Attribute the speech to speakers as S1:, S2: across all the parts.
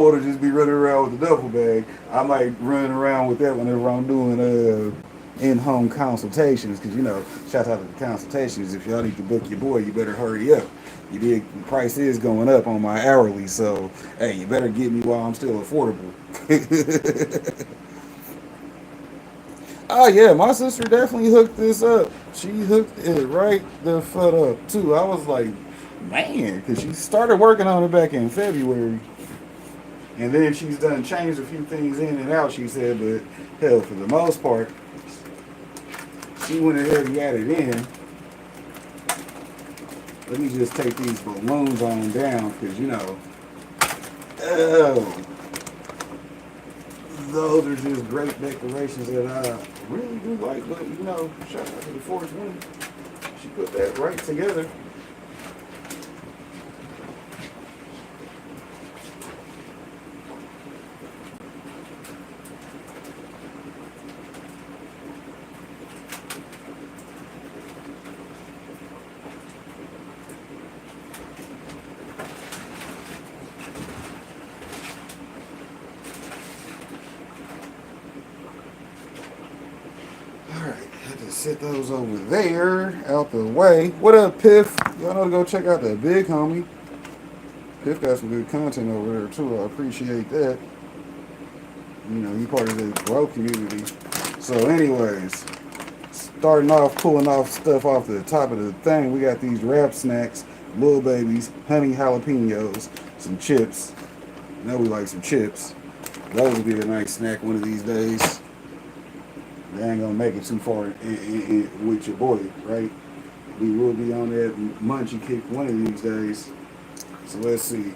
S1: want to just be running around with the duffel bag. I might run around with that whenever I'm doing in-home consultations, because shout out to the consultations. If y'all need to book your boy, you better hurry up. You did, the price is going up on my hourly, so hey, you better get me while I'm still affordable. Oh yeah, my sister definitely hooked this up. She hooked it right the foot up too. I was like, man, because she started working on it back in February, and then she's done changed a few things in and out. She said, but hell, for the most part, she went ahead and got it in. Let me just take these balloons on down, because oh, those are just great decorations that I really do like. But shout out to the 420. She put that right together. Alright, had to set those over there, out the way. What up, Piff? Y'all know to go check out that big homie. Piff got some good content over there, too. I appreciate that. He part of the grow community. So, anyways, starting off, pulling off stuff off the top of the thing, we got these wrap snacks, little babies, honey jalapenos, some chips. We like some chips. Those would be a nice snack one of these days. They ain't gonna make it too far with your boy, right? We will be on that munchy kick one of these days. So let's see.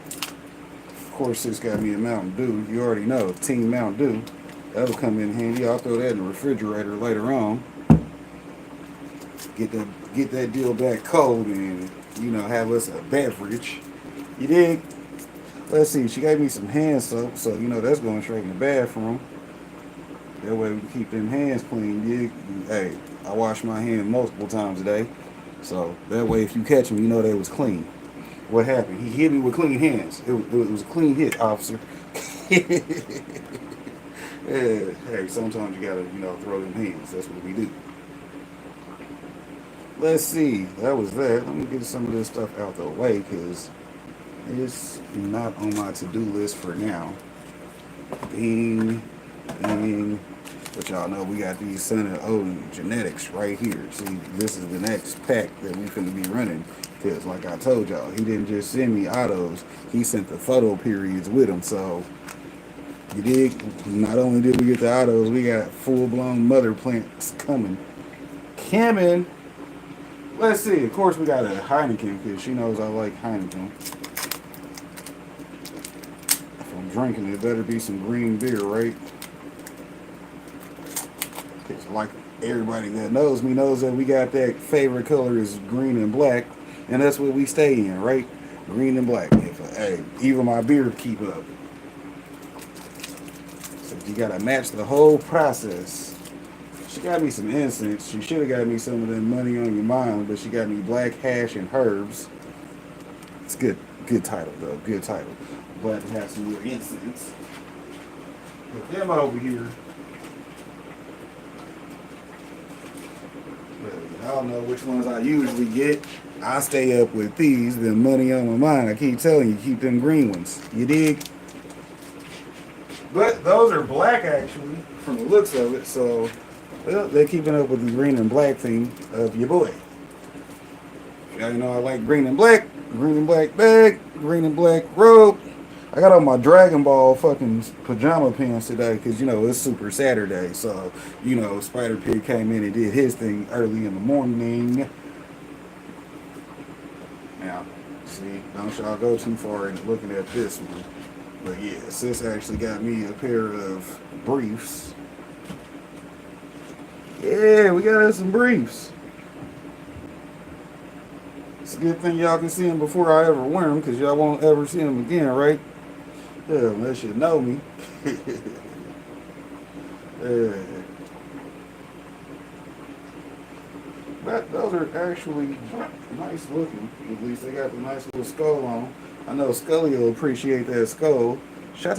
S1: Of course, this got me a Mountain Dew. You already know, Team Mountain Dew. That'll come in handy. I'll throw that in the refrigerator later on. Get that deal back cold and have us a beverage. You dig? Let's see. She gave me some hand soap, so that's going straight in the bathroom. That way we can keep them hands clean. You dig? Hey, I wash my hands multiple times a day, so that way if you catch them, they was clean. What happened? He hit me with clean hands. It was a clean hit, officer. Yeah, hey, sometimes you gotta, throw them hands. That's what we do. Let's see. That was that. Let me get some of this stuff out the way because it's not on my to-do list for now. Bing, bing. But y'all know we got these Son and Odin genetics right here. See, this is the next pack that we finna be running. Because like I told y'all, he didn't just send me autos. He sent the photo periods with him. So, you dig? Not only did we get the autos, we got full-blown mother plants coming. Coming. Let's see. Of course, we got a Heineken because she knows I like Heineken. If I'm drinking, it better be some green beer, right? Because like everybody that knows me knows that we got that favorite color is green and black, and that's what we stay in, right? Green and black. Hey, even my beard keep up. So you gotta match the whole process. She got me some incense. She should have got me some of that money on your mind, but she got me black hash and herbs. It's good. Good title, though. Good title. Glad to have some more incense. Put them over here. I don't know which ones I usually get. I stay up with these. The money on my mind. I keep telling you, keep them green ones. You dig? But those are black, actually, from the looks of it, so... Well, they're keeping up with the green and black thing of your boy. Y'all I like green and black bag, green and black robe. I got on my Dragon Ball fucking pajama pants today because, it's Super Saturday. So, Spider Pig came in and did his thing early in the morning. Now, see, don't y'all go too far in looking at this one. But yeah, sis actually got me a pair of briefs. Yeah, we got us some briefs. It's a good thing y'all can see them before I ever wear them, because y'all won't ever see them again, right? Yeah, unless you know me. Yeah. But those are actually nice looking. At least they got the nice little skull on. I know Scully will appreciate that skull. Shout